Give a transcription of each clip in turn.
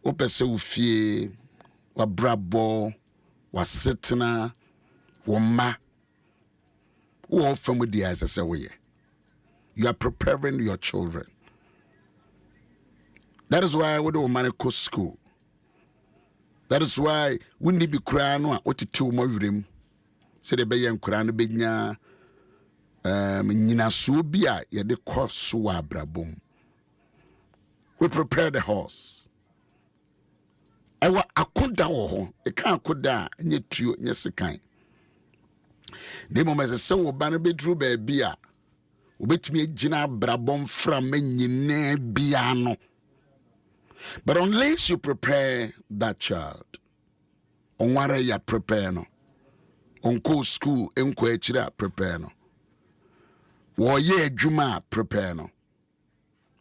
Opese ufie wa brabo wa setna wa ma wo famu di as say we. You are preparing your children. That is why we don't manage school. That is why we need be crying no what to mo yurim. Say the be yan kura no be nya nyina so bia ye de koso wa brabom. We prepare the horse. Ewa akoda wo ho. E kan akoda nye tuo nye sekan. Nemo me se wo ba no bedru ba bia. Obetumi agina brabom from nyina bia no. But unless you prepare that child, on ware ya prepare no. On co school enko echira prepare no. Wo ye adwuma prepare no.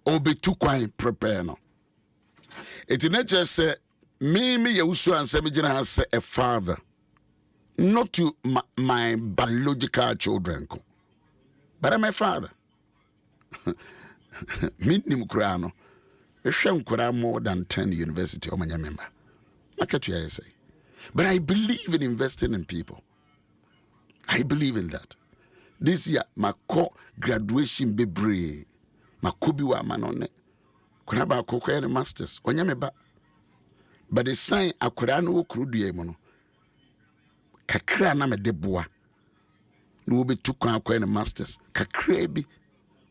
Obetu kwan prepare no. It not just say me Owusu-Ansah me gina say a father, not to my biological children, but I'm a father. Minim kurano. I more than 10 university or my member. I say. But I believe in investing in people. I believe in that. This year, my graduation be brave. My kubi wa manone. Kuna ba kokoya ne masters. Onyame ba. But the sign akura no krudie mo no. Kakra na me deboa. No be tu kwa akwa ne masters. Kakra bi.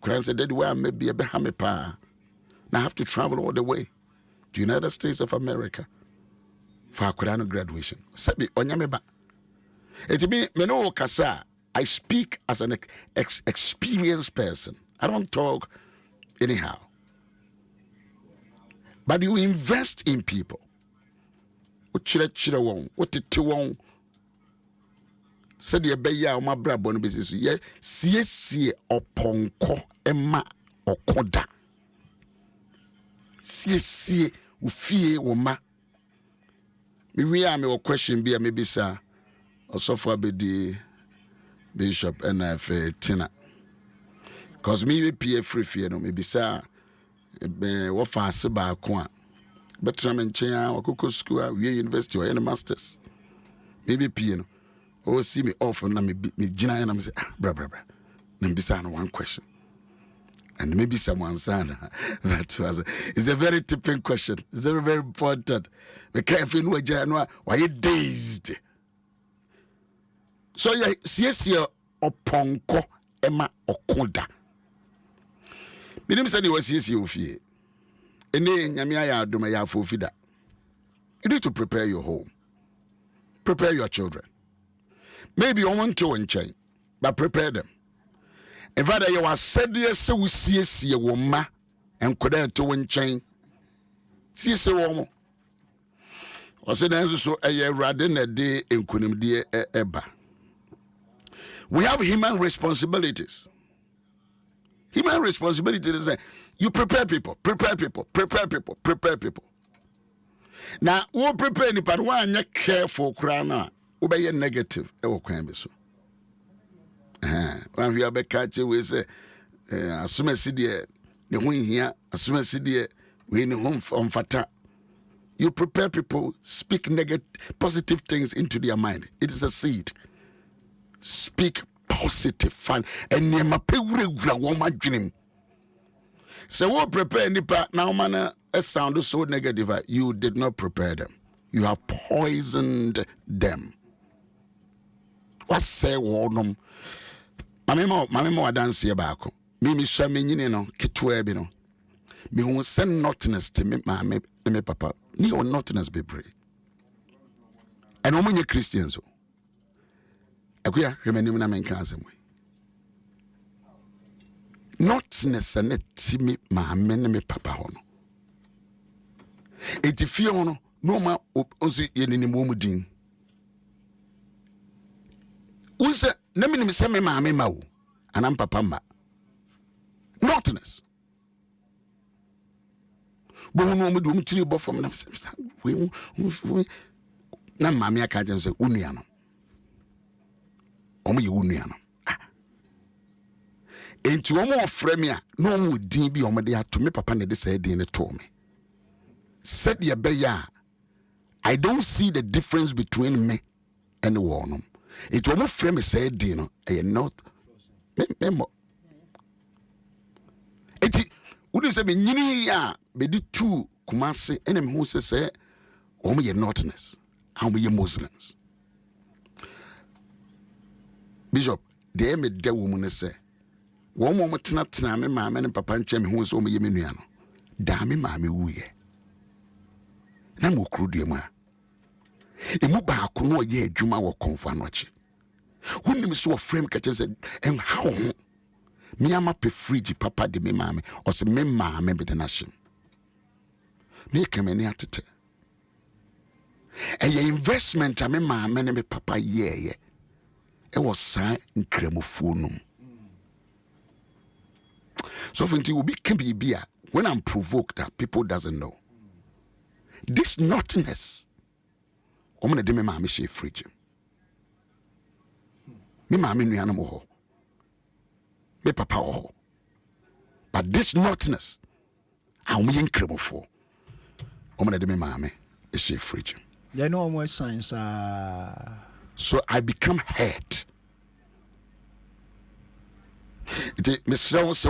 Kura say daddy why maybe e be ha me pa. Now I have to travel all the way to the United States of America for akura graduation. Sabi onyame ba. It me no kasa. I speak as an experienced person. I don't talk anyhow. But you invest in people. What te won. Said ye be ya o mabra bon business ye sie oponko ema okoda. Sie ufie wo ma. Me we am a question be maybe sir also for be Bishop and Tina. Cause me be free fear no maybe sir what fast ba kwa. But I'm in China or Coco School, we university or any masters. Maybe piano. Oh, see me off and me Gina and I'm say, bra. Then be one question. And maybe someone said that was it's a very tipping question. It's very, very important. We can't know Gina why you dazed. So yeah, see oponko ema okoda. Minim say you was see ofie. Ene nyame ya adom ya fofida. You need to prepare your home. Prepare your children. Maybe you want to unchain, but prepare them. In fact, you are said yes, we see a woman and could to unchain. See, woman. Or said so a year rather than a day in Kunim dear Eba. We have human responsibilities. Human responsibility is you prepare people. Now, we prepare any part one you careful crana. Obey negative. When we are back catching, we say, assume CD, the win here, assume CD, we in home from Fata. You prepare people, speak negative, positive things into their mind. It is a seed. Speak positive fun and near my regular woman dream. So what prepare any part now, man, a sound so negative. You did not prepare them. You have poisoned them. What say wordum? Mamma dance here back. Mimi shamin no kitwe no. Me who send nothingness to me, me papa. Ni or nothingness be brave. And how many Christians? Akuya remenu na menka asem we. Nothingness na timi me papa ho no. Etifie ho no no ma onsi yenini mu din. Unse na minim se me maame ma wo anam papa ma. Nothingness. Bo no mu do mu tiri bo fom na we na maame aka je se unua no. Omo ye unua no. Enti omo ofre me a no omo din bi omo de ato me papa na de say din ne to me. said ye beya. I don't see the difference between me and the one. It was my friend said, Dino, I am not. It wouldn't say me, ya, be the two Kumasi, and who say, oh, me, notness, and we Muslims. Bishop, they made the woman say, one moment not me, mamma, and papa and chum who is only Yemiano. Damn, mammy, woo ye. Namu Crudima. Imuba kuno ye juma wa konfanochi. When me so a frame catcher said, and how me ama pe frigi papa de me mame, or se me mame be the nation. Me kemeni atete. And ye investment a me mame and me papa ye. It was sign in cremophonum. So if it will be can be when I'm provoked that people doesn't know. This naughtiness. I'm going to do my she fridge. Me mammy ni animal ho. Me papa ho. But this naughtiness, I'm incredible for. I'm going to do my mammy she fridge. You know more signs. So I become hurt. It me so was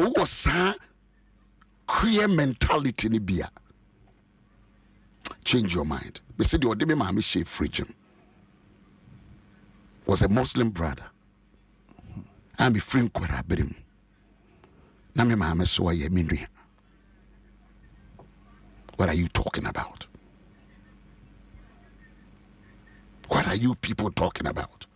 queer mentality ni bia. Change your mind. Me said your demi mama she fridge was a Muslim brother. I'm a friend kwara bedim. Na me mama so ye minua. What are you talking about? What are you people talking about?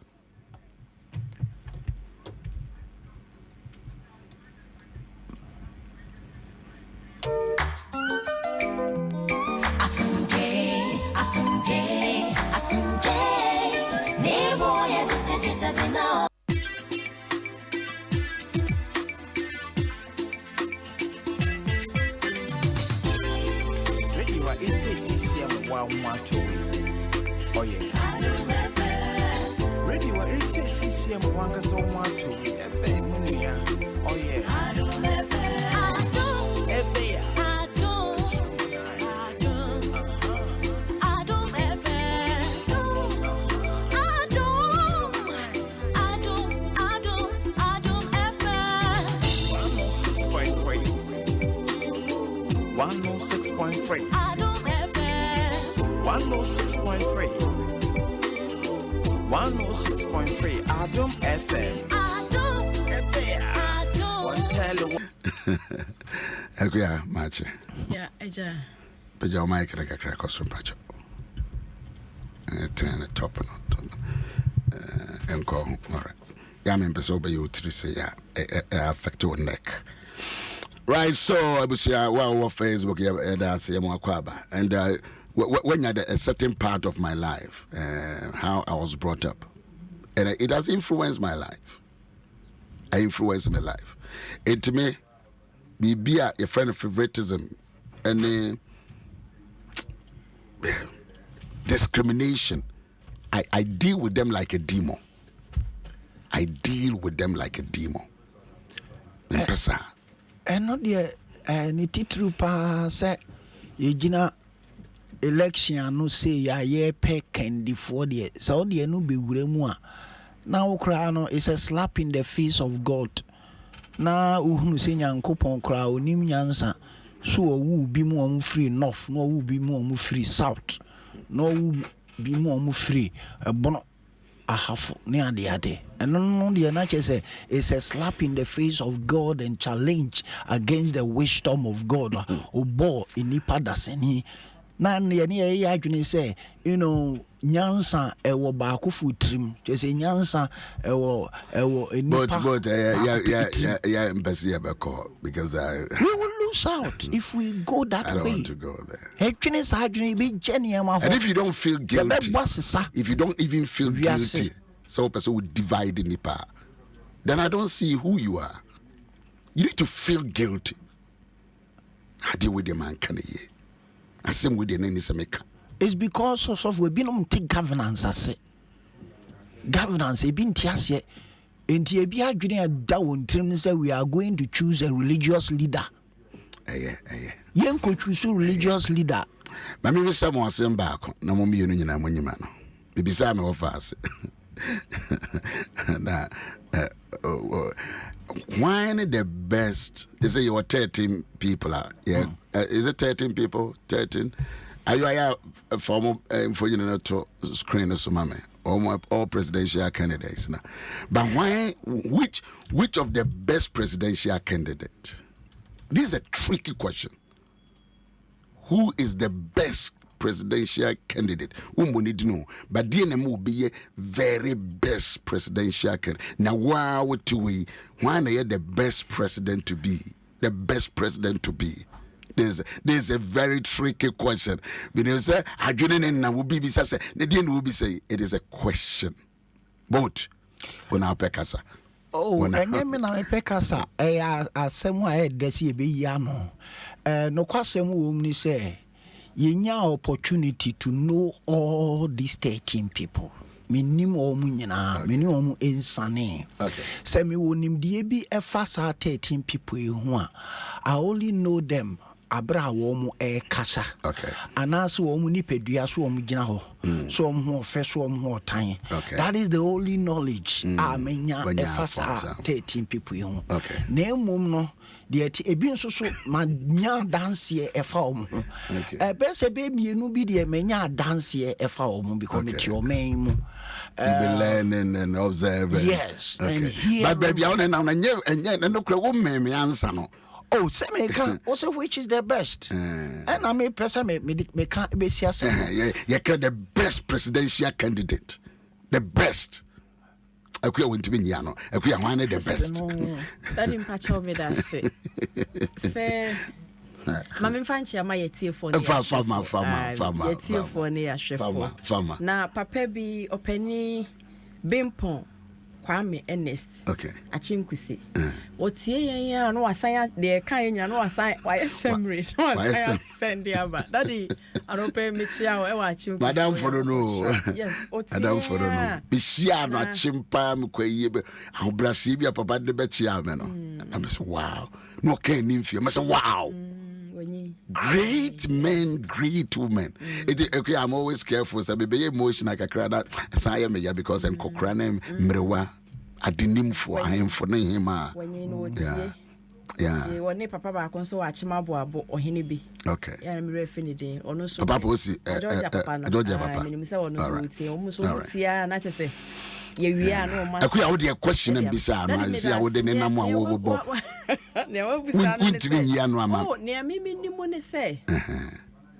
Oh yeah. Ready what it says CCM wanga so want to be a benuya. Oh yeah. Adom 106.3. 106.3. 106.3 Adom FM. Ekuya mache. Yeah, eja. Peja o mic reka kra kosrum pacho. Turn the top enko all right. Ya me pese obe you three say ya affect your neck. Right, so I was Facebook that's and when you had a certain part of my life, how I was brought up, and it has influenced my life. I influenced my life. It to me, be a friend of favoritism and discrimination. I deal with them like a demon. I deal with them like a demon. And not yet, any titru pa say, Yejina election no say ya ye pe candy for the Saudi no be wuremua. Now crano is a slap in the face of God. Na uhunu se nyankopon kra onim nyansa so wu bi mu om free north no wu bi mu om free south no wu bi mu om free bono ahafu ne ade and no the nature say it's a slap in the face of God and challenge against the wisdom of God obo inipa daseni na ne ye adwene say nyansa ewo ba akofo trim je say nyansa ewo inipa but yeah embassy abeko because we will lose out if we go that way. I don't want to go there. And if you don't feel guilty, if you don't even feel guilty, so a person would divide in Nipa, then I don't see who you are. You need to feel guilty. I deal with the man can ye. I same with the name is America. It's because of we been on take governance as governance e been tiase enti e bia dwene ada won trim say we are going to choose a religious leader. Yen ko choose religious leader. Mami me someone send back. No more you know when you man. Maybe some of us. Why the best? They say you were 13 people. Yeah, is it 13 people? 13. Are you a former for you know to screen or some all presidential candidates now? But why? Which of the best presidential candidate? This is a tricky question. Who is the best presidential candidate? We need to know. But DNM will be a very best presidential candidate. Now, why are you the best president to be? The best president to be? This is a very tricky question. Because I didn't will be say the DN will be say it is a question. Vote on our pekasa. Oh, and then I pekasa. Asemu desi be yano. No kwasemu umni say. Yenya opportunity to know all these 13 people. Minim omu nyina, minim omu insane. Okay. Say me wonim die bi efa sa 13 people ho a. I only know them abra wo mu kasa. Okay. Anaso wo mu nipadua so wo mu gina ho. So wo ho fe so wo ho tan. Okay. That is the only knowledge menya efa sa 13 people ho. Okay. Na emom no de ebi nso so manya dance efa om ho. Be se be mienu bi de menya dance efa om because me ti o man mu. You be learning and observing. Yes. Okay. And here But baby, I want to know no kra me answer no. Oh, say me can also which is the best. And I may person me can be see you can the best presidential candidate. The best. I want to be Yano. I want the best. That impact me that say. Mami fanchi ama yetie for ni. Farmer. Yetie for ni ashefo. Farmer. Na papa bi openi Bimpon Kwame Ernest. Okay. Achimkusi. Otie yen no wasan de kan yen no wasan why semre. No wasan send aba. Daddy arope mechia o e wa Achimkusi. Madam for no. Yes, otie. Madam for no. Be shia no Achimpa me kwaye be. Abrasi bi papa de be chia me no. I say wow. No can nimfie. I say wow. Great men, great women. Okay, I'm always careful. So be emotional kakra say me because I'm kokra mrewa adinim for him for him. Yeah. See, when papa ba kon so achima boabo ohene bi. Okay. Yeah, me refi ni den. Ono so. Papa osi Georgia papa. Me nimse wono uti. Omo so utia na chese. Ye wia no ma. Akuya wo de question am bisa no say wo de nenam a wo bo. Ne wo bisa no. Untimi yia no ama. Oh, ne me nimu ne say.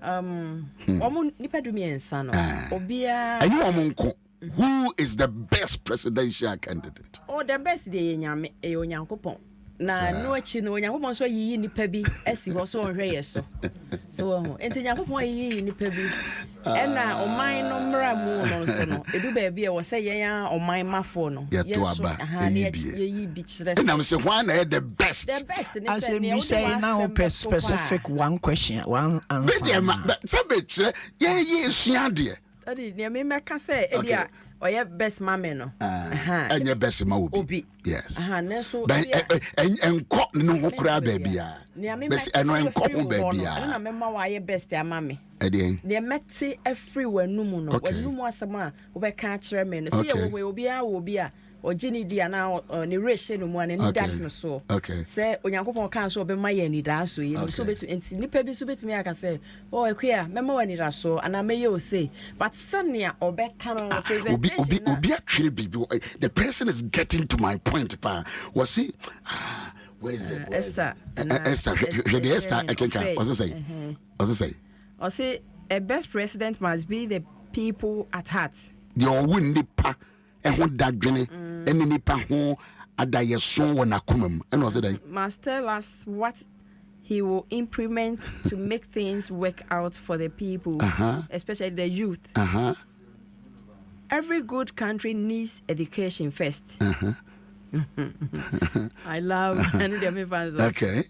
Omo nipa du mi ensa no. Obia. Anyi omo nko. Who is the best presidential candidate? Oh, the best de yenyame e onyankopon. Na no achi no onyankopon so yiyi nipa bi esi ho so onhwe ye so. So enti onyankopon yiyi nipa bi. Ena oman no mra mu no so no. Edu ba bia wo se yen oman mafo no. Yeto aba yeyi bi kire. And I'm say one the best. The best I say me say now specific one question, one answer. Say ye suade. Adi ne me meka say e dia oye best mama no. And your best ma obi. Yes. So enko no ho kura baby a. Best eno enko ho baby a. Na mema wa ye best amame. Edi. Ne meti everywhere numu no. Wanumu asema obeka kire me no. Say we obi a ojini dia na ne reshe no mu an ni dat no so. Say onyankopon kan so obema ye ni da so yi no so betu enti nipa bi so betumi aka say oh ekwia mema wa ni da so ana meye o say but sania obeka no presentation obi actually be the person is getting to my point pa was see where is it Esther I can what's it say I say a best president must be the people at heart your win nipa ehun dadwene eni nipa ho adaye so wona komam and was it must tell us what he will implement to make things work out for the people, especially the youth. Every good country needs education first. I love okay.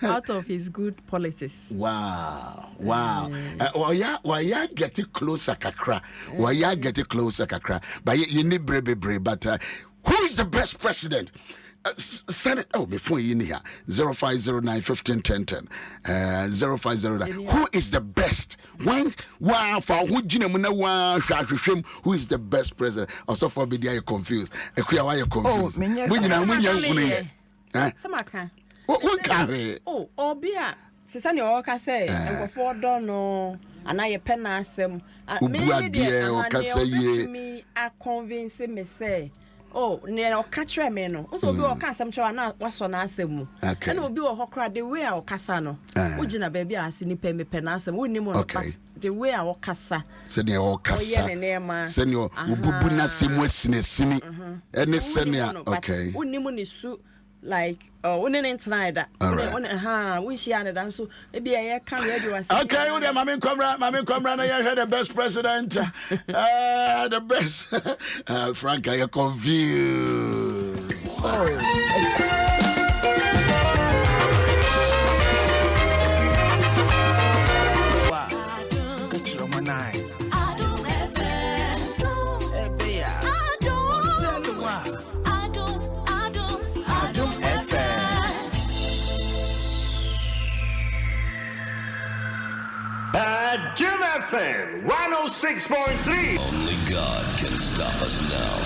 Out of his good politics. Wow. Why ya get it closer kakra? Why ya get it closer kakra? But you need brave, but who is the best president? send it. Oh, before you in here 0509 151010 0509. Who is the best? When wow for who who is the best president? Also for be there confused. Why you confused? When Samaka. What can oh, Obia. Sisani oka say nkofo do no anaye pena asem me a convince me say oh ne oka kire me no so obi oka asem kire na waso na asem mu na obi wo hokra the way a okasa no ugina ba bia ase ni pe me pena asem woni mu no but the way a okasa se ne okasa se ne obubu na semu asinesini ene se ne okay woni mu ni su like when in tonight we share and so maybe I can ready was okay with them mami come round and you heard the best president the best Frank are you confused Adom FM 106.3. Only God can stop us now.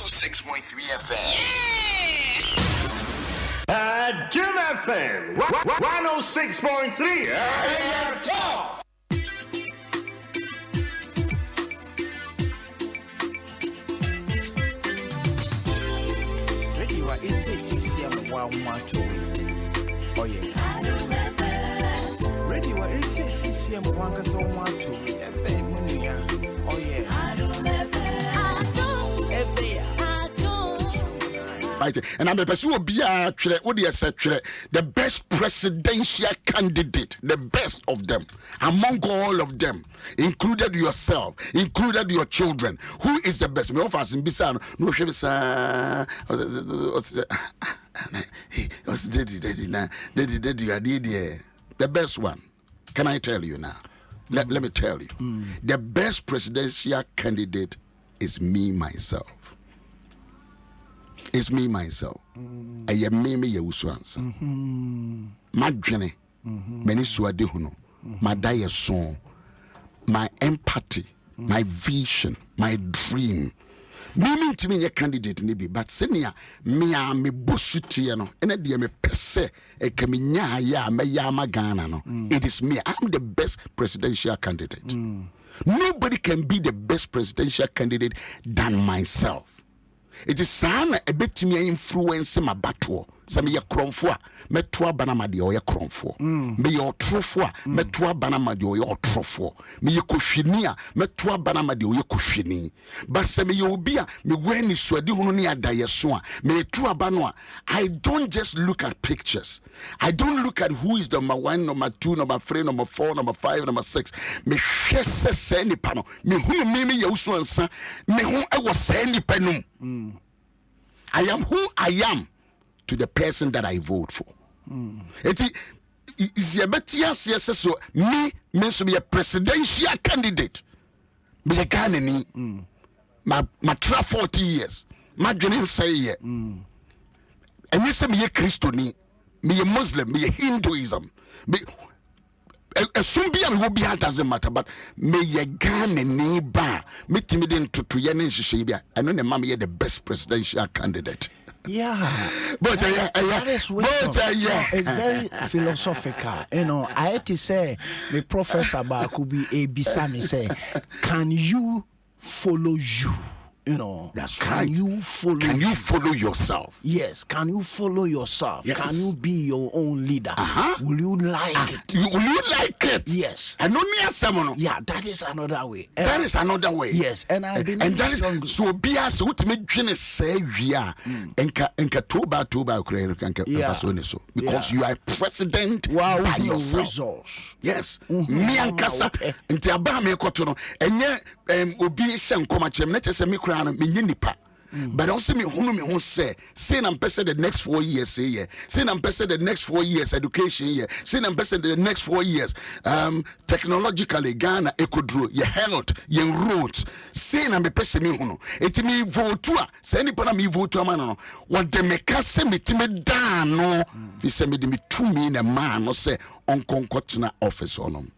106.3 FM. Adom FM 106.3. Tough. Radio it's a CCM 112. Oh yeah. Radio it's a CCM 106.3. Oh yeah. Right, and I'm the person who be the best presidential candidate, the best of them, among all of them, included yourself, included your children. Who is the best? Me offers in Bisano, no the best one. Can I tell you now? Let me tell you. The best presidential candidate is me myself. It's me myself. I am me Owusu-Ansah. My journey, many suade huno, my dire song, my empathy, my vision, my dream. Meaning to me a candidate maybe, but senior me a me busutiano, and a dear me pese a caminya ya me yama Ghana no. It is me. I'm the best presidential candidate. Nobody can be the best presidential candidate than myself. It is sana a bit me influence my battle. Some ye cromfo, metua banamadi or ye cromfo. Me your trofo, metua banamadi or your trofo. Me ye kushinia, metua banamadi or ye kushini. But some you be a me when you swadi hunia dayasua, me tua banwa. I don't just look at pictures. I don't look at who is number 1, number 2, number 3, number 4, number 5, number 6. Me shese seni pano. Me who me Owusu-Ansah. Me who I was seni penum. I am who I am to the person that I vote for. It's a better so me should be a presidential candidate. Be a Ghanaian. My 40 years. My dream say and you say me a Christian, me a Muslim, me a Hinduism. Soon be and will be out doesn't matter, but may ye Ghanaian ba me timid to Yenin Shibia. I know the mommy the best presidential candidate. Yeah, but that is it's very philosophical. You know, I had to say, the Professor Bakubi Ebisami say, can you follow you? You know, that's can right. You follow? Can you follow yourself? Yes. Can you follow yourself? Yes. Can you be your own leader? Will you like it? Will you like it? Yes. And only a someone. Yeah, that is another way. That is another way. Yes, and I believe and that is so be as ultimate genius say we are enka toba so because you are president by yourself. Results. Yes. Me ankasa nti aba me koto no enye obi hye nkoma chem na chese me kura no menye nipa but also me who say I'm person the next 4 years say I'm person the next 4 years education I'm person the next 4 years technologically Ghana ekodro ye health ye roads I'm person me who it me vote to say anybody me vote to man no what dem make say me dan no fi say me me to me na man no say on concoctina office on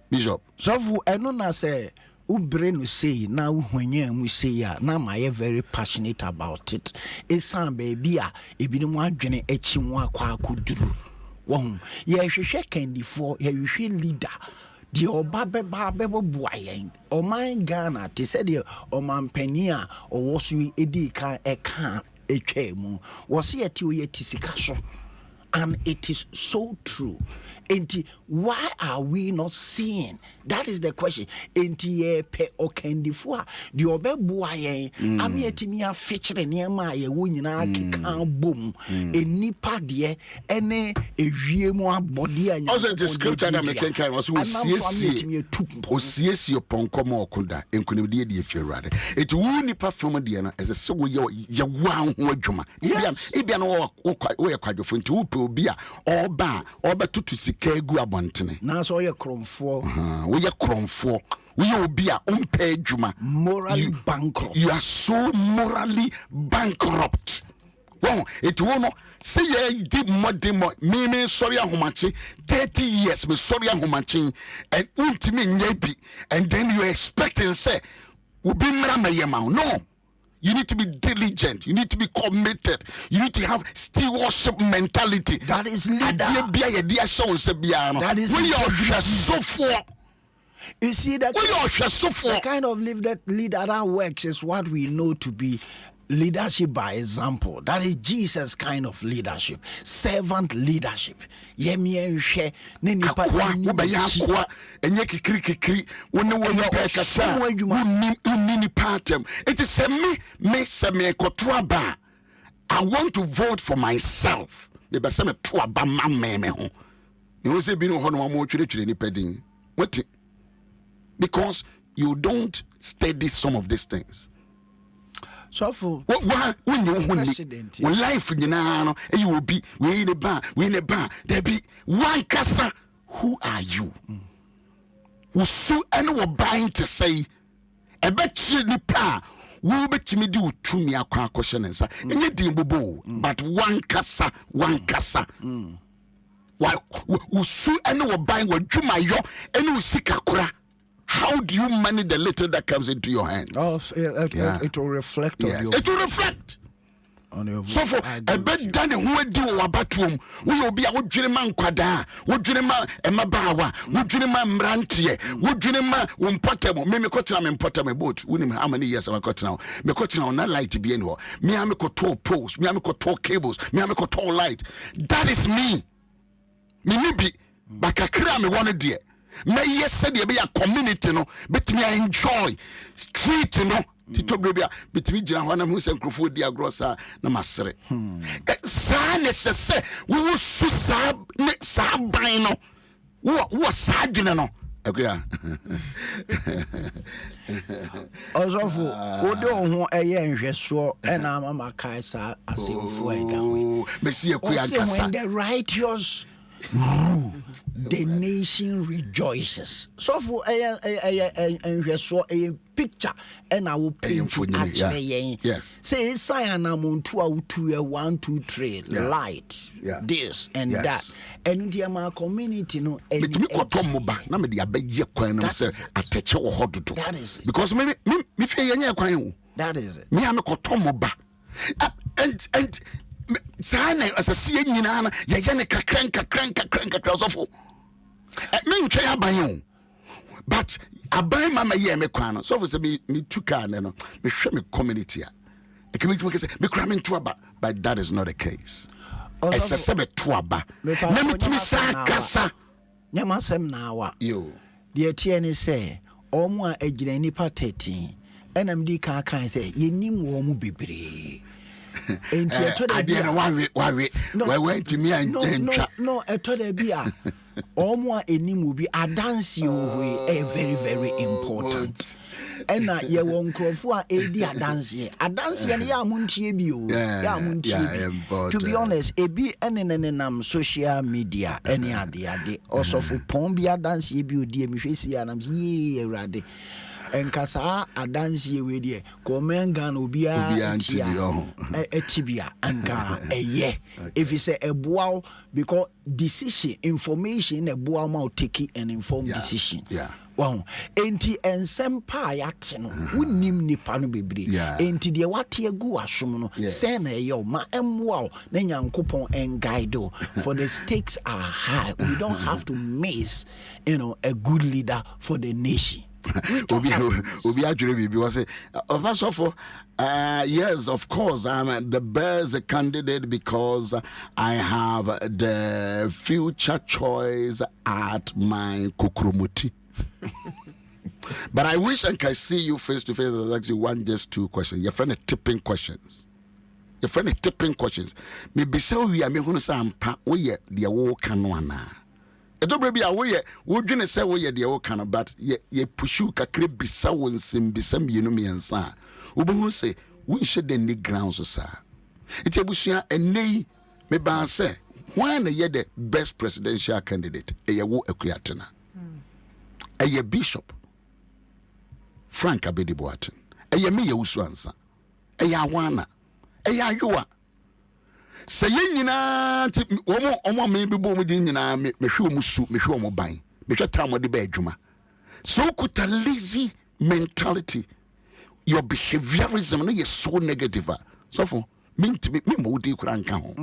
Bishop so eno na say ubre no say na uhwanya mu say ya na my very passionate about it esan baby a ebi no adwene achi mu akwa akoduru wo ye hwehwe candidate ye hwehwe leader the oba beba buayen o man Ghana te said the o man pania o wosu edi ka etwa mu wo se yeti o yeti sika so. And it is so true. And why are we not seeing? That is the question. And pe okendifua the obebuaye ami etimi feature niema ye wo nyina keka bom enipa de ene ewiemu abode anya. Also the scripture that make kan was osiesie ponkomo okoda enkunimde de efiewrade. It wu nipa from de na ese se wo ye wa ho adwuma. Ebia no wo ye kwadwofo nti wo pe obi a oba tutu sika egu abontene. Na so ye kromfo. We ye kromfo. We obi a umpe adwuma. Morally bankrupt. You are so morally bankrupt. Well, it won't say ye did more me sorry ahomachi 30 years me sorry ahomachi and ultimate nyebi and then you expecting say will be mramayema. No. You need to be diligent. You need to be committed. You need to have stewardship mentality. That is leader. That is leader. You see the kind of leader that works is what we know to be leadership by example. That is Jesus kind of leadership. Servant leadership. Yemienhwe ne nipa akwa enye kikiri woni pekasa unini patem. It is me kotraba. I want to vote for myself. The best me to aba mameme ho. You say bi no ho no mo twere ni pedin. What? Because you don't study some of these things. So for when you when life you know you will be we in a bar there be one kasa. Who are you? Who so anyone buying to say a bet you nipa will bet me do to me a question and say but one kasa why who so anyone buying what jumayo and who sikakura. How do you manage the little that comes into your hands? It will reflect on you. It will reflect on your voice. So for a bed done who do a bathroom, we will be a woodjima quada, woodjima emabawa, woodjima mrantie, woodjima umpotamo, me cotton and potamo boat. We know how many years I've got now. Me cotton on not light to be anywhere. Me am tall posts, me am tall cables, me am tall light. That is me. Me be bakakra me one dear. May yes said be a community no but me enjoy street no tito brebia betimi gina hwana mu se nkrofo di agrosa na masere sa necesse wo su sa ban no wo sa dwene no akuya ozofo ode ho eye nhweso na mama kai sa asemfo edawe mesi akuya nkasa when the righteous the nation rejoices. So for a picture and I will paint for actually. Yes. Say sign amount 2 1 2 3 light. Yeah. This and that. And the my community no. But me kotomoba na me de abaye kwan no say ateche wo hododo. That is it. Because me fe yenye kwan. That is it. Me am kotomoba. And Sana as a sea nyina ya yane kakran so me ntwe aban but aban mama ye me kwan so for say me tuka no me hwe me community a community say me kra me ntoaba but that is not the case ese se be toaba na me timi sa kasa nyama sem na wa yo de tie ni say omo a agina nipa 13 enam di kan say yenim wo mu bebre enti eto de bia we went to me and no eto de bia omo a enimu bi adansi ohwe very very important ɛna yɛwɔ nkurɔfo a ɛdi adanseɛ no yɛ amontie bi o yɛ amontie bi to be honest ebi ɛne nenam social media ɛne ade ɔsɔfo pɔn bi adanseɛ bi odi mehwɛ si anam yee awurade enka saa adanseɛ we deɛ komenga no obiara tibia anka ɛyɛ if it's a boa because decision information a boa ma take an informed decision wow enti ensem pa yate no wonim nipa no bebre enti de wate agu asom no say na ɛyɛ ma emwa na nyankopɔn guide for the stakes are high. We don't have to miss a good leader for the nation. Obi actually because first of all, yes, of course, I'm the best candidate because I have the future choice at my kukurumuti. But I wish I can see you face to face and ask you just two questions. Your friend tipping questions. Maybe so we are me who say ampa we the wo kanwana. Eto brebi a we wodwene say we the wo kan but ye pushu kakre bisa won sim bisa mienu miensa. Obo say we nche the ni grounds sir. Iti abusua enei me ba say why na ye the best presidential candidate ye wo akuatena. Eye Bishop Frank Abedi-Boateng. Eye me Owusu-Ansah. Eye Awana. Eye Ayowa. Say nyina omo me bi bo mu din nyina me hwe omu su me hwe omu ban me hwe tam de ba adwuma. So kuta lazy mentality, your behaviorism no is so negative. So for me mo di kura nka ho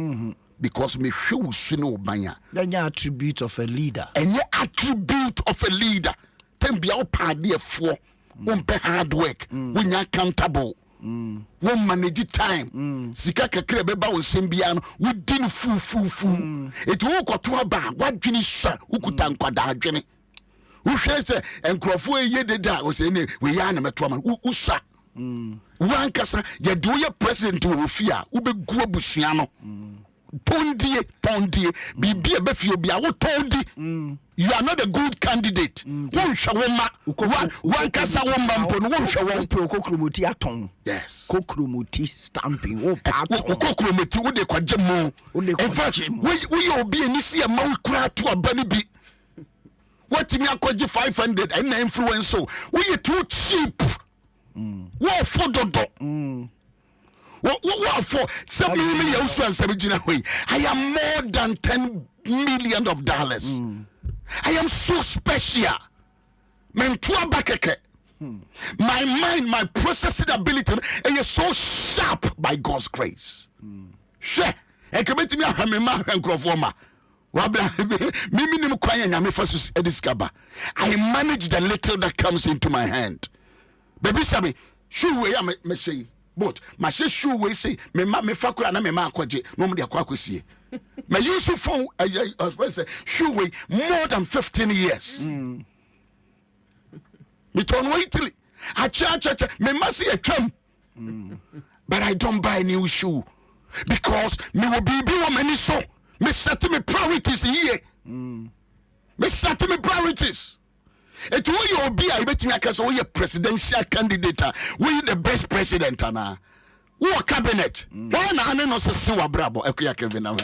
because me hwe usu no ban a the attribute of a leader. Any attribute of a leader can be out party for one hard work when you're accountable. One manage time. Sika kakre beba on sembiano within full. It will go to a bar. What Jenny sir who could tank da Jenny? Who says and Crawford ye the da was any we are a trauma who sat. One cassa, you do your president to fear, Ube Guabusiano. Tondi, be a befio be I told you are not a good candidate. One shawama, one casa woman, one shawam Kokrumuti aton. Yes, Kokrumuti stamping. Kokrumuti would they quadjamo. In fact, we all be and see a mouth cry to a bunny bee. What me I 500 and influence so we are too cheap. What for the What for? I am more than $10 million. I am so special. My mind, my processing ability is so sharp by God's grace. Sure. And commit me a microphone. I manage the little that comes into my hand. Baby, Sammy, sure way I may say. But my shoe we say me fakura na me ma akwaje no mo de akwakosie my use phone shoe we more than 15 years me turn Italy a cha me must see a tram but I don't buy new shoe because me will be woman so me set me priorities here me set me priorities. It will you be a bet me a so you presidential candidate, we the best president ana. What cabinet? Why na no se wa brabo ekuya Kevin na.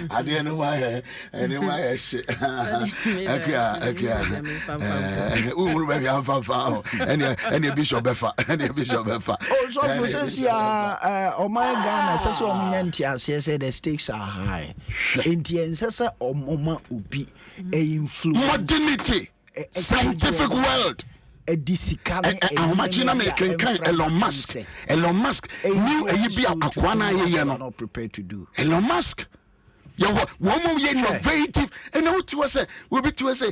I don't know why anyway shit. Ekuya. We be am fa any bishop befa, Oh so for say oh my God, say so omunya ntia say the stakes are high. Ntia nsese omoma obi e influence modernity. Scientific world. A disicale. How much in American Elon Musk? New Akwana not prepared to do. Elon Musk. One innovative. And what you say? Will be to say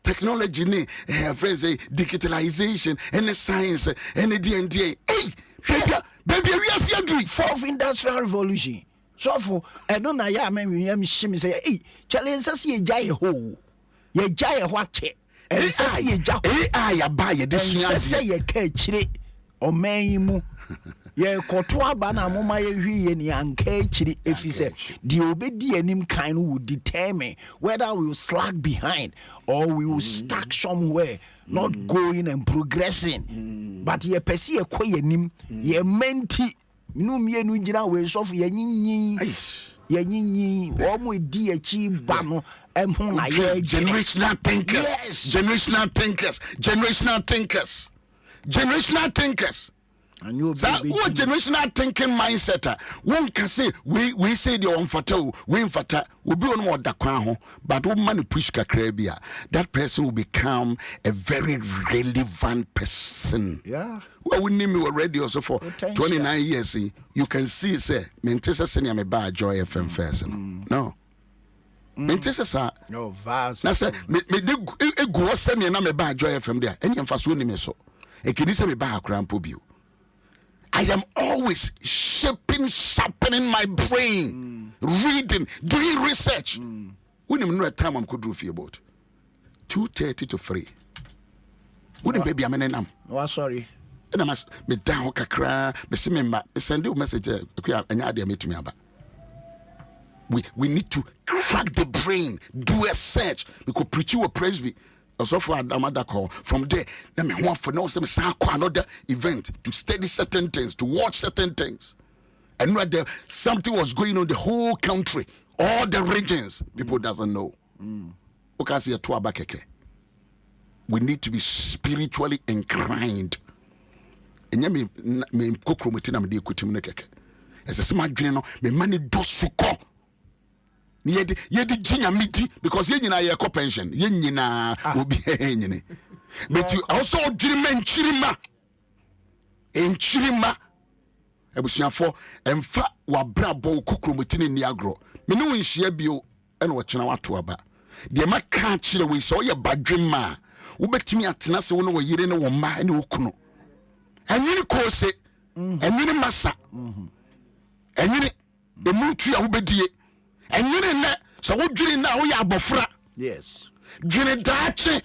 technology, friends, digitalization, and the science, and the D&D. Hey, baby, we are still doing fourth industrial revolution. So for I don't know. Yeah, maybe shimmy say, hey, challenge us ye jay ho. Ye jay wache. And say ye ja AI buy this say ye catch it or man. ye koto aba na moma ye hwie ni anka chiri efise the obedi anim kind will determine whether we will slack behind or we will stuck somewhere not going and progressing but ye pesi ye kɔ anim ye menti no mienu gira we so for ye nyinyi omo di achi ba no emho na ye generational thinkers. Yes. Generational thinkers. And you what generational thinking mindset one can say we say the unfata we infata will be on what da kwan ho but wo man push kakra bia that person will become a very relevant person. Yeah. Well, we name you already also for 29 years. You can see say me ntese senior me ba Joy FM first. No. Me ntese sa no vast. Na say me de go senior na me ba Joy FM there. Any emfaso ni me so. E kini say me ba akra mpo bio. I am always sharpening my brain, reading, doing research. When you know a time I'm could do for about 2:30 to 3. Wouldn't baby I'm in Oh, sorry. And I must me down kakra, me see me send you a message. Okay, and idea me to me about. We need to crack the brain, do a search. We could preach you a presby. Also for Adom call from there. Let me want for now some another event to study certain things, to watch certain things. And know there something was going on the whole country, all the regions. People doesn't know. Okay, see a keke. We need to be spiritually inclined. And me kokromutina me de kutim ne keke. As a smart dream, me money do suko. Yedi jinya miti because ye nyina ye ko pension ye nyina obi enyine but you also dream enchirima ebusuafo emfa wabra bo kokromotini ni agro me no nhia bio e na wo kyena wato aba de maka kire we so ye badwema wo betimi atena se wo no yire ne wo ma ne okunu enwini kose enwini masa enwini de mutu ya wo bedie and you didn't let so what you now we are bofra. Yes. Junidache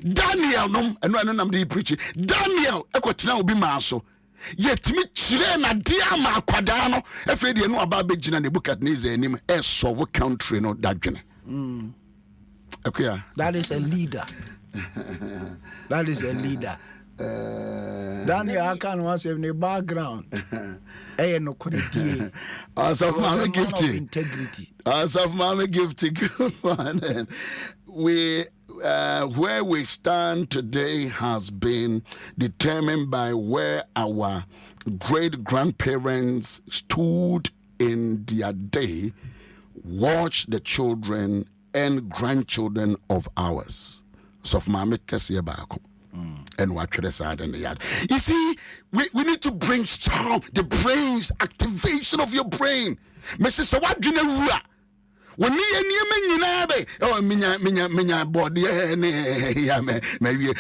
Daniel no and no nam dey preach Daniel ekotina obi maso yet me chire na dia ma kwada no efe de no aba be gina Nebukadnezar anim e solve country no dadwene. Okay. That is a leader. That is a leader. Daniel I can was in the background. No quality. As of Mama Gifty integrity. As of Mama Gifty, we where we stand today has been determined by where our great grandparents stood in their day, watched the children and grandchildren of ours. So of Mama Kasiabako. And what the side in the yard. You see, we need to brainstorm the brains, activation of your brain. Mrs. What do you know? When oh, minya body, maybe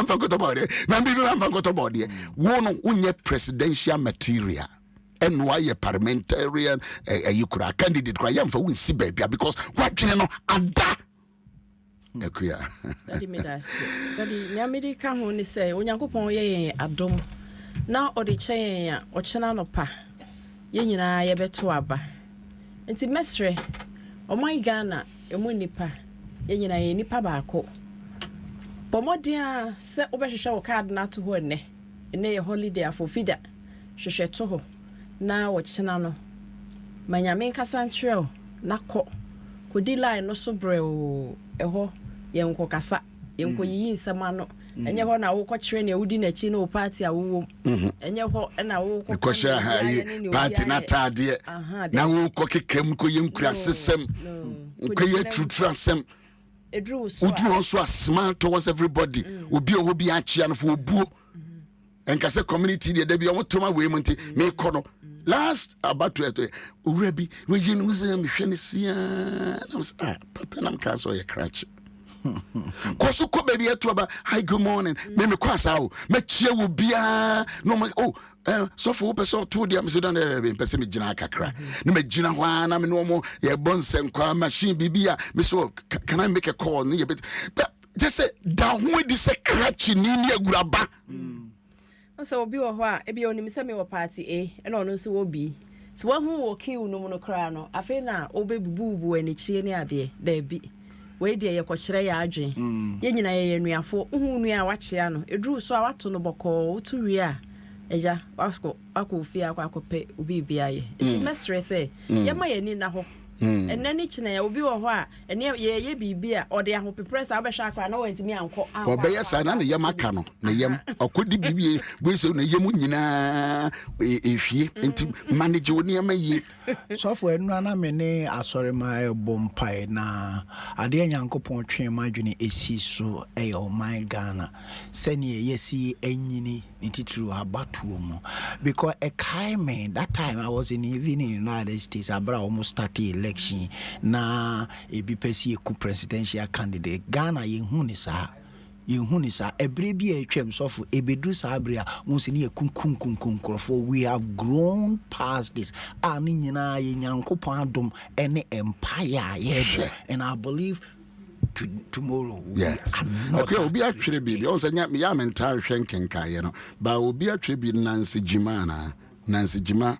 forgot about it. Maybe forgot about it. One presidential material. And why a parliamentarian, you could a candidate, for we see baby because what do you know? Daddy made us. Daddy, Yamidi come when he say, when Yankopon ye Adom. Now or the chain or Chanano pa. Yenina ye beto aba. And to mestre, or my Ghana, a munipa, Yenina ye nipa bako. But more dear, set over show card not to one, and a holiday for feeder. Shoshe toho. Now what Chanano. My Yamin Cassantro, Nako. Could lie no so breo. Eho yenko kasa yenko yi nsema no enye ho na wo ko kire na wudi na chi no party a wo enye ho na wo ko ko sha ha party na tade na wo ko kekam ko yenkura sesem ko ye trutrasem edru so smart towards everybody obi o bi achia no fo obuo enkase community de bi o toma we monte me ko no last about to urabi we yinu se me hwe ne sia na papa nam ka so ye crutch koso ko baby eto aba hi good morning me kwasa o me chie wo bia no so for person to dia me se don be pese me gina kakra na me gina ho na me no mo ye bonsen kwa machine bibia me so can I make a call but just say down when this crutch ni aguraba So obi wo ho a ebi onim se me wo party A and ono so wo B. So wo hu wo kiu no no kra no afi na obebubu ani chie ne ade da bi. We de ye kwokire ya adwen. Ye nyina ye nuafo hu nua wachia no eduru so a wato no boko wotu wi a eja wako fi akwakope obi bia ye. Enti mesre se ye ma ye ni na ho. And then each na obi wo ho a ene ye bibia or de ahopepress a obehwa akwa na wantimi anko o be yes na yam aka no na yam okodi bibie we se na yam nyina ehwie enti manage woni am yi so for enu ana me ne asore ma bompai na ade nyankopon twen madwene esi so o my Ghana sene yesi enyini nititru abatuo mo because a time that time I was in even in the United States abra almost started election na ebi pesi eku presidential candidate Ghana yehuni sa ebre bi atwam so for ebedu sa abria wonsini ekunkunkunkun krofo we have grown past this ani nyina ye nyankopon adom ene empire yebe and I believe tomorrow yes okay obi atwere bi o say me ya mental hwenkenka ye no ba obi atwere bi Nancy Jima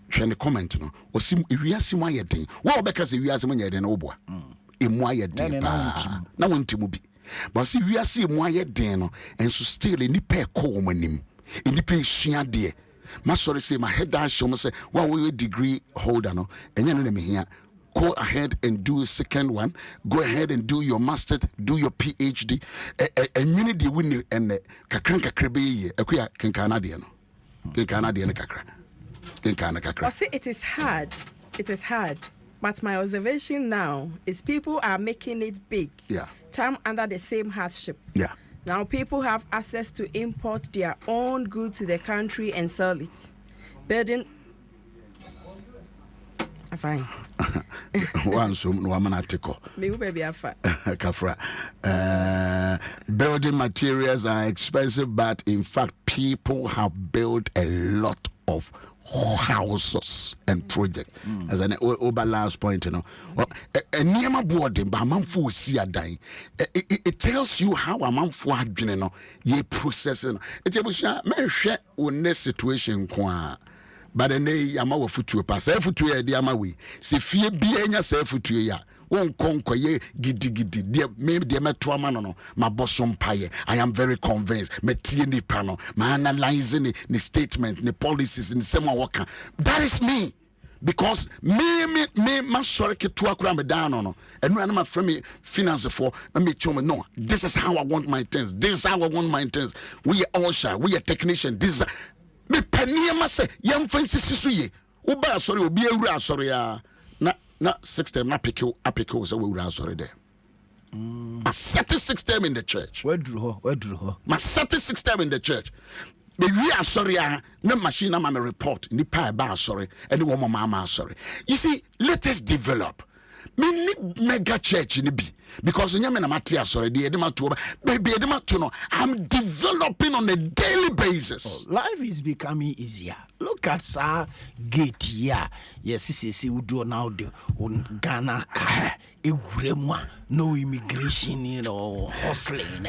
twene comment no osim ewiase mu ayeden wo obeka se ewiase mu nyeden no oboa emu ayeden pa na wontimu bi but se ewiase mu ayeden no enso still nipa ekọ omanim nipa esua de ma sorry say my head down show me say one we degree holder no enye no na mehia go ahead and do a second one. Go ahead and do your master's, do your PhD. And you need the win and kakranka krebe akuya kenkanadian. Kenkanadian kakra. Kenkana kakra. See, it is hard. It is hard. But my observation now is people are making it big. Yeah. Time under the same hardship. Yeah. Now people have access to import their own goods to the country and sell it. Building. Fine. One some no manatiko. Me baby afa. Kafra. Building materials are expensive, but in fact, people have built a lot of houses and projects. As an over last point, you know, a boarding, but a man for see a dying. It tells you how a man for you know, ye processing. It's a man share on this situation. But then yama wa futu pa se futu e de ama we se fie bia nya se futu ya won konkoye gidi de me de meto ama no ma bosom paye. I am very convinced me tie ni pa no ma analyze ni statement ni policies ni sema waka. That is me. Because me ma sore keto akura me down no enu na ma frame me finance for na me choma no, this is how I want my things, this is how I want my things. We are usher, we are technician, this is me paniema se yam fancy suye uba sorry obi ewura sorry ya na system na apiko so we ewura sorry there a certain system in the church wedru ho ma certain system in the church me wi sorry ya na machine na ma report ni pa ba sorry any one mama sorry. You see, let us develop me mega church ni bi because nyame na matia sorry de edema to baby edema to no I'm developing on a daily basis. Life is becoming easier. Look at sir gate here. Yes, see udo now the Ghana ka ewuremwa no immigration you know hustling.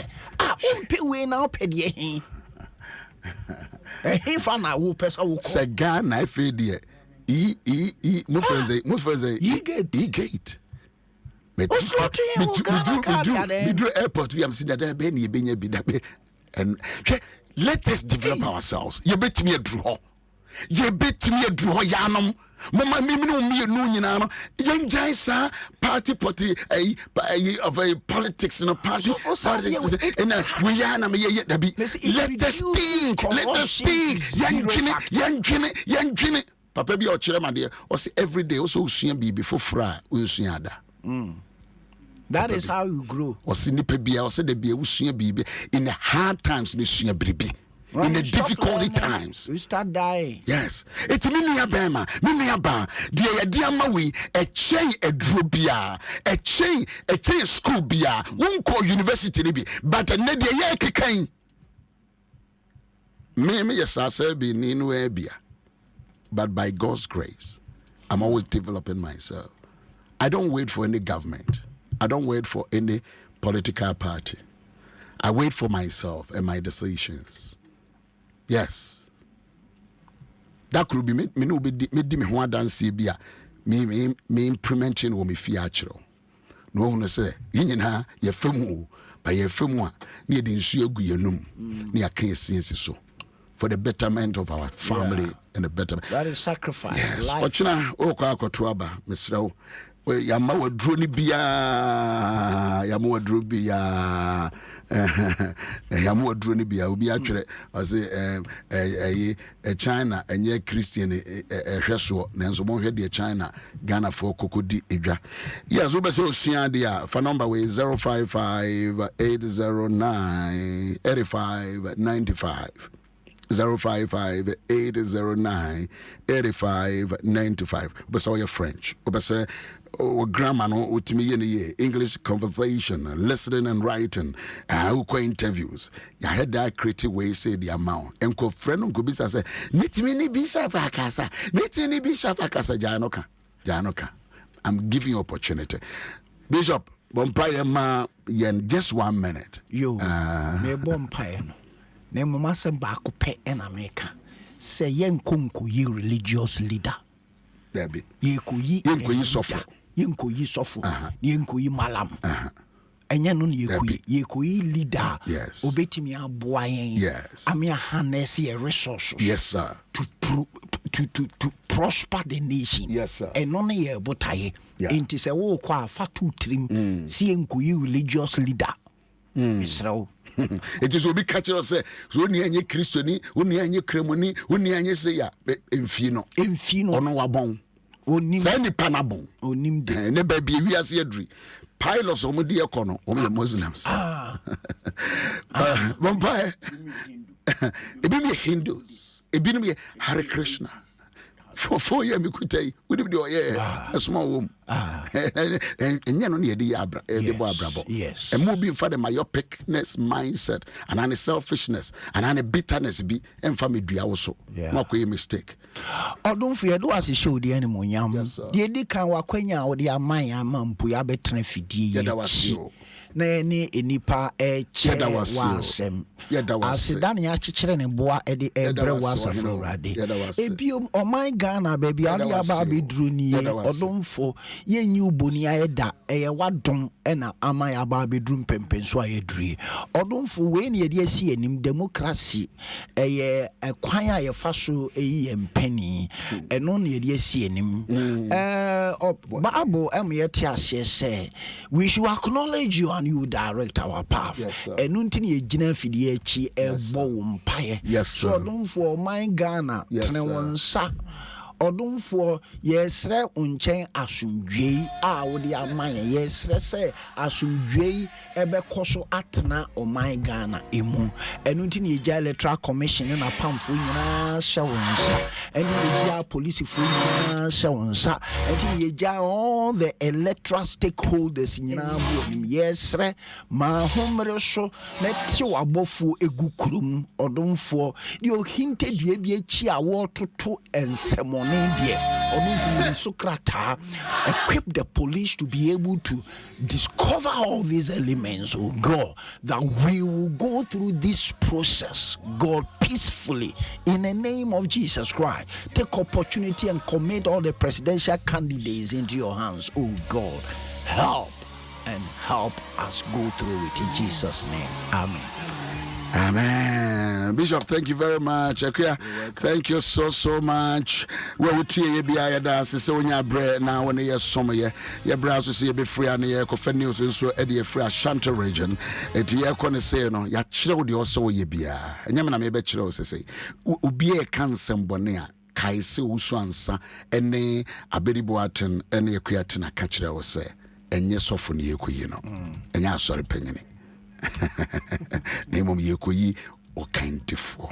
Pay we now pay the fa na wo pesa wo se Ghana ife de mo friends e gate me do airport we am see that be na benya bi da be and let us develop ourselves. You bet me adru ho yanom mama miminu mienu nyina no yenjai sa party of a politics no party politics and we yana me ye da bi let us think yenjini papa bi o kire ma de o say every day o so usua bi fofora o usua da. That is how you grow. O say nipa bia o say da bia usua bi in the hard times ni usua bribi. In the difficult times, you start dying. Yes, it's minia bema, minia ba. Dia mawi a chain a drobia, a chain school bia. Won't call university libi, but a nedia yakain. Me yes I say be ninu ebia, but by God's grace, I'm always developing myself. I don't wait for any government. I don't wait for any political party. I wait for myself and my decisions. Yes. That could be me no be me ho adanse bia me implementing wo me fi achiro. No one say yinyina ye famu ba ye famu a na ye de nsu agu yenum na ya kan esiensi so for the betterment of our family and the betterment. That is sacrifice. Yes. Life. Ochina o kwa akoto aba mesrawo. Yama wadro ni bia yama wadro bia yama wadro ni bia obi atwere ose China enye Christian hweso nanso mo hwe de China Ghana for kokodi edwa. Yes, obe se osua de a fa number we 055-809-8595 055-809-8595. But so you're French. But say grammar no utimi ye English conversation, listening and writing, interviews. You had that creative way say the amount. And ko friend ko bisa say mitimi ni bishop akasa. Mitimi ni bishop akasa janoka. I'm giving you opportunity. Bishop, bompire ma yen just 1 minute. Yo, me bompire no. Ne mama se ba ko pe en America. Se yen konko yi religious leader. There be. Ye ko yi sofo. Yen ko yi sofo. Yen ko yi malam. Enya no ye ko yi leader. Yes. Obetimi aboa yen. Yes. Amia harness ye resources. Yes, sir. To prosper the nation. Yes, sir. And none ye botaye. Yeah. Enti se wo kwa fatu trim. Si yen ko yi religious leader. Israel. It is will be catch us say so ni anye Christiani, uni anye kremoni, uni anye say ya emfino ono wabon onim say ni panabon onim de ne ba bi wi ase aduri pilots omo de ekono omo Muslims vampire ebi me Hindus ebi me Hare Krishna for 4 years me kutai we do a small room and no near the abra brabo. Yes. And moving for the myopicness mindset and any selfishness and any bitterness be and family do also. Not a mistake. Oh, don't fear, do as he showed the animal yam. The Edikan Wakwenya or the Amaya Mampu Abetren Fidi. That was you. Nene enipa che wasem asidan ya chichire ne boa ede ebre wasafo rade ebio o my Ghana baby ali aba bedru ni odomfo yenyi uboni ayeda eye wadom na amay aba bedru mpempenso ayedri odomfo we ne yede asi anim democracy eye ekwan ayefa so eyi empani eno ne yede asi anim Bible yeti ase say we should acknowledge you and you direct our path. And until you gina fidie chi ebo mpaye. Yes, sir. So don't for my Ghana. Owusu-Ansah. Odum for yesre unchen asumdwe a wo de amanye yesre se asumdwe ebe koso atena o my Ghana emu enu nti ne eja electoral commission na pamfo nyina shawonsa enu eja police fo nyina shawonsa enu eja all the electoral stakeholders nyina bo nim yesre ma homre so na ti wabofo egu kurum odum for de o hinte dua bi achi a wo toto ensemo equip the police to be able to discover all these elements, oh God, that we will go through this process, God, peacefully, in the name of Jesus Christ. Take opportunity and commit all the presidential candidates into your hands, oh God. Help us go through it in Jesus' name. Amen. Amen. Bishop, thank you very much. Thank you so much. Well, we tell you, be I dance. So when you bread now, when you summer, your browser see be free and you can news so Eddie free Ashanti region. It you can say no, ya chill the also ye be. And you may be chill say, Ubi a cancer bonia. Kaise Owusu-Ansah ene abediboaten ene akuaten akachira wo se enye sofo ne yekoyi no enye asori panyene na mom yekoyi o kindful